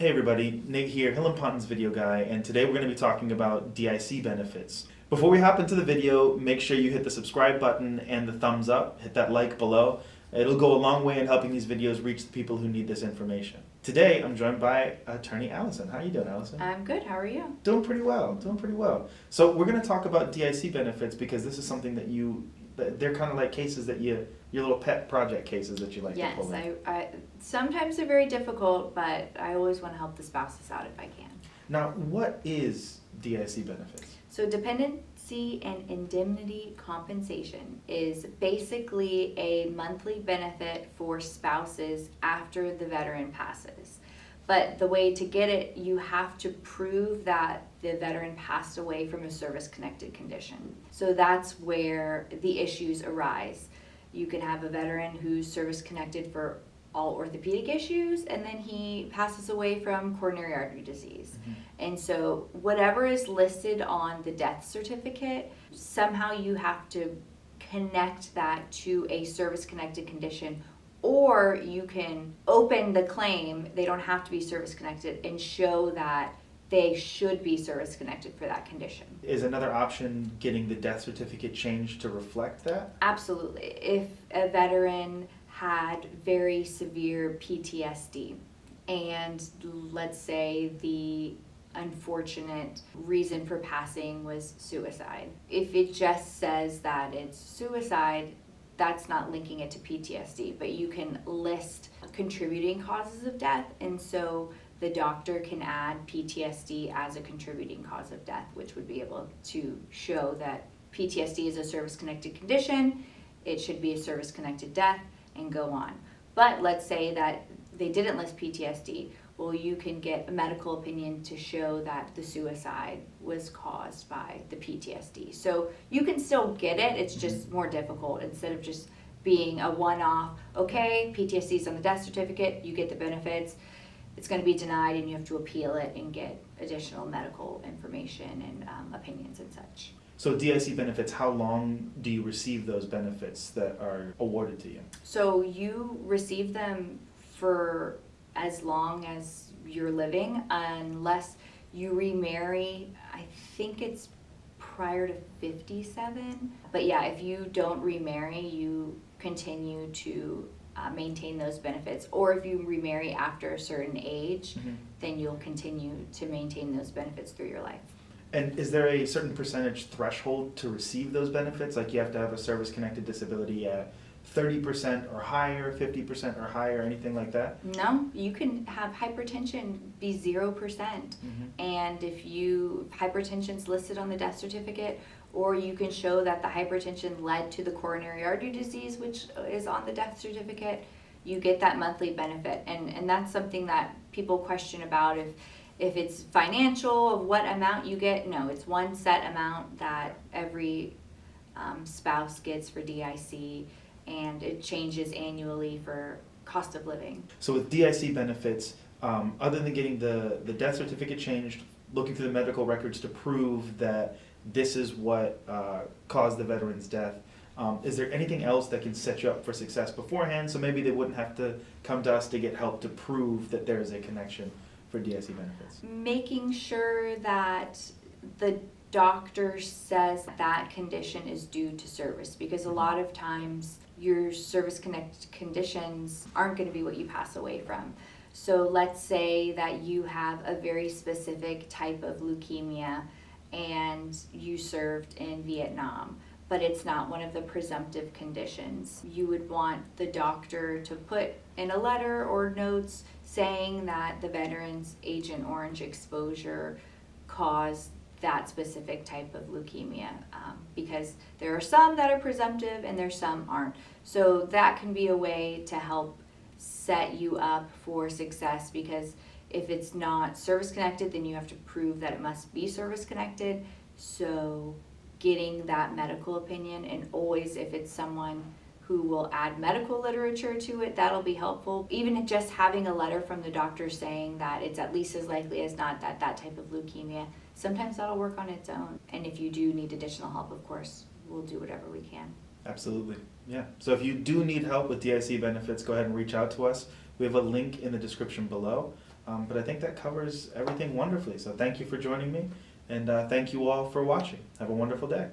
Hey everybody, Nate here, Hill and Ponton's video guy, and today we're going to be talking about DIC benefits. Before we hop into the video, make sure you hit the subscribe button and the thumbs up, hit that like below. It'll go a long way in helping these videos reach the people who need this information. Today, I'm joined by attorney Allison. How are you doing, Allison? I'm good, how are you? Doing pretty well. So we're going to talk about DIC benefits because this is something that they're kind of like cases that your little pet project cases that you like to pull in. Yes, sometimes they're very difficult, but I always want to help the spouses out if I can. Now, what is DIC benefits? So Dependency and Indemnity Compensation is basically a monthly benefit for spouses after the veteran passes. But the way to get it, you have to prove that the veteran passed away from a service-connected condition. So that's where the issues arise. You can have a veteran who's service-connected for all orthopedic issues, and then he passes away from coronary artery disease. Mm-hmm. And so whatever is listed on the death certificate, somehow you have to connect that to a service-connected condition, or you can open the claim, they don't have to be service-connected, and show that they should be service-connected for that condition. Is another option getting the death certificate changed to reflect that? Absolutely. If a veteran had very severe PTSD, and let's say the unfortunate reason for passing was suicide. If it just says that it's suicide, that's not linking it to PTSD, but you can list contributing causes of death, and so the doctor can add PTSD as a contributing cause of death, which would be able to show that PTSD is a service-connected condition, it should be a service-connected death, and go on. But let's say that they didn't list PTSD, well, you can get a medical opinion to show that the suicide was caused by the PTSD. So you can still get it, it's just more difficult. Instead of just being a one-off, okay, PTSD is on the death certificate, you get the benefits, it's going to be denied and you have to appeal it and get additional medical information and opinions and such. So DIC benefits, how long do you receive those benefits that are awarded to you? So you receive them for as long as you're living, unless you remarry. I think it's prior to 57. But yeah, if you don't remarry, you continue to maintain those benefits. Or if you remarry after a certain age, then you'll continue to maintain those benefits through your life. And is there a certain percentage threshold to receive those benefits? Like you have to have a service-connected disability at 30% or higher, 50% or higher, anything like that? No, you can have hypertension be 0%. And if hypertension's listed on the death certificate, or you can show that the hypertension led to the coronary artery disease, which is on the death certificate, you get that monthly benefit. And that's something that people question about if it's financial, of what amount you get. No, it's one set amount that every spouse gets for DIC, and it changes annually for cost of living. So with DIC benefits, other than getting the death certificate changed, looking through the medical records to prove that this is what caused the veteran's death, is there anything else that can set you up for success beforehand, so maybe they wouldn't have to come to us to get help to prove that there is a connection for DIC benefits? Making sure that the doctor says that condition is due to service, because a lot of times your service-connected conditions aren't going to be what you pass away from. So let's say that you have a very specific type of leukemia and you served in Vietnam, but it's not one of the presumptive conditions. You would want the doctor to put in a letter or notes saying that the veteran's Agent Orange exposure caused that specific type of leukemia, because there are some that are presumptive and there's some aren't. So that can be a way to help set you up for success, because if it's not service-connected, then you have to prove that it must be service-connected. So getting that medical opinion, and always if it's someone who will add medical literature to it, that'll be helpful. Even just having a letter from the doctor saying that it's at least as likely as not that type of leukemia, sometimes that'll work on its own. And if you do need additional help, of course, we'll do whatever we can. Absolutely, yeah. So if you do need help with DIC benefits, go ahead and reach out to us. We have a link in the description below. But I think that covers everything wonderfully. So thank you for joining me, and thank you all for watching. Have a wonderful day.